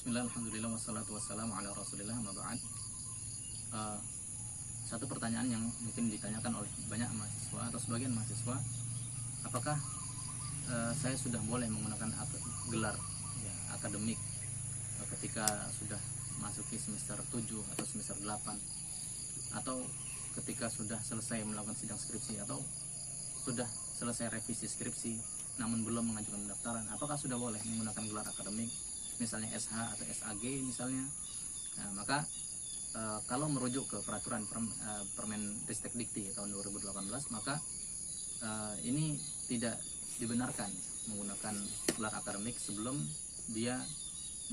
Bismillah, alhamdulillah, wassalatu wassalamu ala rasulillah, ma ba'd. Satu pertanyaan yang mungkin ditanyakan oleh banyak mahasiswa atau sebagian mahasiswa, apakah saya sudah boleh menggunakan gelar ya, akademik ketika sudah masuki semester 7 atau semester 8, atau ketika sudah selesai melakukan sidang skripsi, atau sudah selesai revisi skripsi namun belum mengajukan pendaftaran, apakah sudah boleh menggunakan gelar akademik, misalnya SH atau SAG misalnya. Nah, maka kalau merujuk ke peraturan Permendikti Dikti tahun 2018, maka ini tidak dibenarkan menggunakan gelar akademik sebelum dia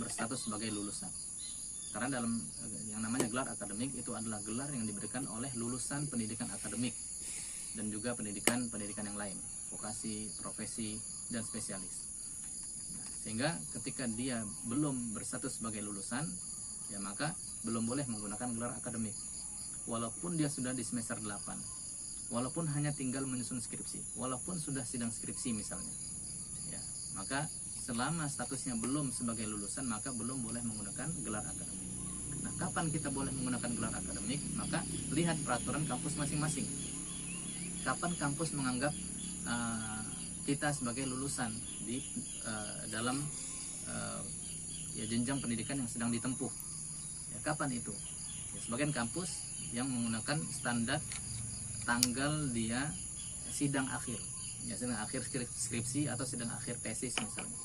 berstatus sebagai lulusan. Karena dalam yang namanya gelar akademik itu adalah gelar yang diberikan oleh lulusan pendidikan akademik dan juga pendidikan yang lain, vokasi, profesi, dan spesialis. Nah, sehingga ketika dia belum berstatus sebagai lulusan, ya maka belum boleh menggunakan gelar akademik. Walaupun dia sudah di semester 8, walaupun hanya tinggal menyusun skripsi, walaupun sudah sidang skripsi misalnya. Ya, maka selama statusnya belum sebagai lulusan, maka belum boleh menggunakan gelar akademik. Nah, kapan kita boleh menggunakan gelar akademik? Maka lihat peraturan kampus masing-masing. Kapan kampus menganggap kita sebagai lulusan di dalam ya, jenjang pendidikan yang sedang ditempuh. Ya, kapan itu? Ya, sebagian kampus yang menggunakan standar tanggal dia sidang akhir, ya, sidang akhir skripsi atau sidang akhir tesis misalnya.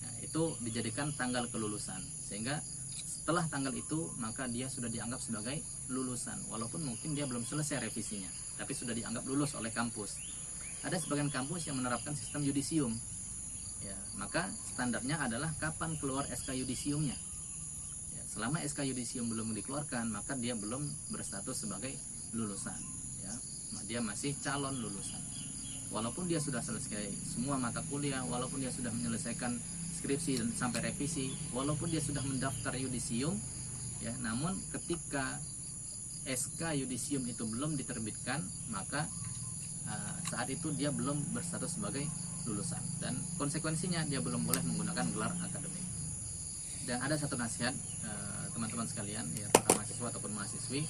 Nah, itu dijadikan tanggal kelulusan, sehingga setelah tanggal itu maka dia sudah dianggap sebagai lulusan, walaupun mungkin dia belum selesai revisinya, tapi sudah dianggap lulus oleh kampus. Ada sebagian kampus yang menerapkan sistem yudisium, ya, maka standarnya adalah kapan keluar SK yudisiumnya. Ya, selama SK yudisium belum dikeluarkan, maka dia belum berstatus sebagai lulusan, ya, dia masih calon lulusan. Walaupun dia sudah selesai semua mata kuliah, walaupun dia sudah menyelesaikan skripsi dan sampai revisi, walaupun dia sudah mendaftar yudisium, ya, namun ketika SK yudisium itu belum diterbitkan, maka saat itu dia belum berstatus sebagai lulusan, dan konsekuensinya dia belum boleh menggunakan gelar akademik. Dan ada satu nasihat teman-teman sekalian, ya, para mahasiswa ataupun mahasiswi,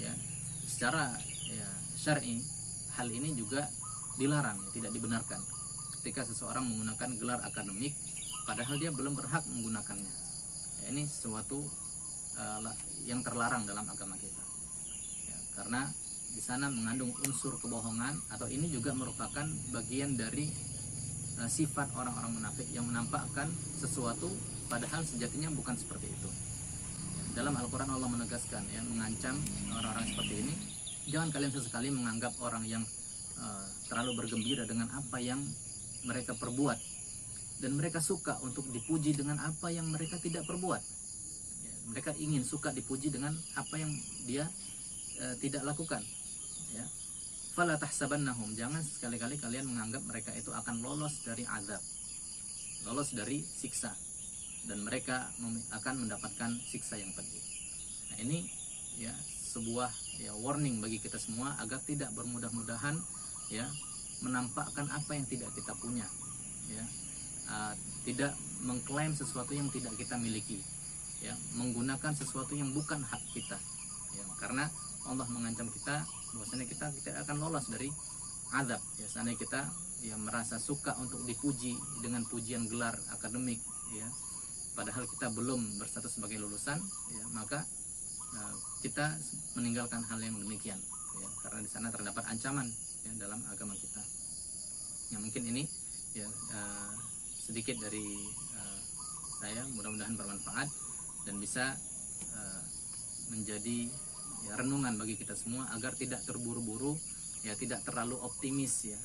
ya, secara ya, syar'i hal ini juga dilarang, ya, tidak dibenarkan ketika seseorang menggunakan gelar akademik padahal dia belum berhak menggunakannya. Ya, ini sesuatu yang terlarang dalam agama kita, ya, karena di sana mengandung unsur kebohongan, atau ini juga merupakan bagian dari sifat orang-orang munafik yang menampakkan sesuatu padahal sejatinya bukan seperti itu. Dalam Al-Quran Allah menegaskan, ya, mengancam orang-orang seperti ini, jangan kalian sesekali menganggap orang yang terlalu bergembira dengan apa yang mereka perbuat, dan mereka suka untuk dipuji dengan apa yang mereka tidak perbuat. Ya, mereka ingin suka dipuji dengan apa yang dia tidak lakukan. Ya, fala tahsabannahum, jangan sekali-kali kalian menganggap mereka itu akan lolos dari azab, lolos dari siksa, dan mereka akan mendapatkan siksa yang pedih. Nah, ini ya sebuah ya warning bagi kita semua agar tidak bermudah-mudahan, ya, menampakkan apa yang tidak kita punya, ya, tidak mengklaim sesuatu yang tidak kita miliki, ya, menggunakan sesuatu yang bukan hak kita, ya, karena Allah mengancam kita bahwasanya kita tidak akan lolos dari azab. Ya, seandainya kita ya merasa suka untuk dipuji dengan pujian gelar akademik, ya, padahal kita belum berstatus sebagai lulusan, ya, maka kita meninggalkan hal yang demikian, ya, karena di sana terdapat ancaman, ya, dalam agama kita. Ya, mungkin ini ya sedikit dari saya, mudah-mudahan bermanfaat dan bisa menjadi ya, renungan bagi kita semua agar tidak terburu-buru, ya, tidak terlalu optimis, ya,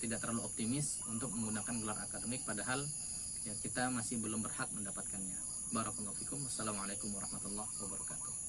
tidak terlalu optimis untuk menggunakan gelar akademik padahal ya kita masih belum berhak mendapatkannya. Barakallahu fikum. Wassalamualaikum warahmatullahi wabarakatuh.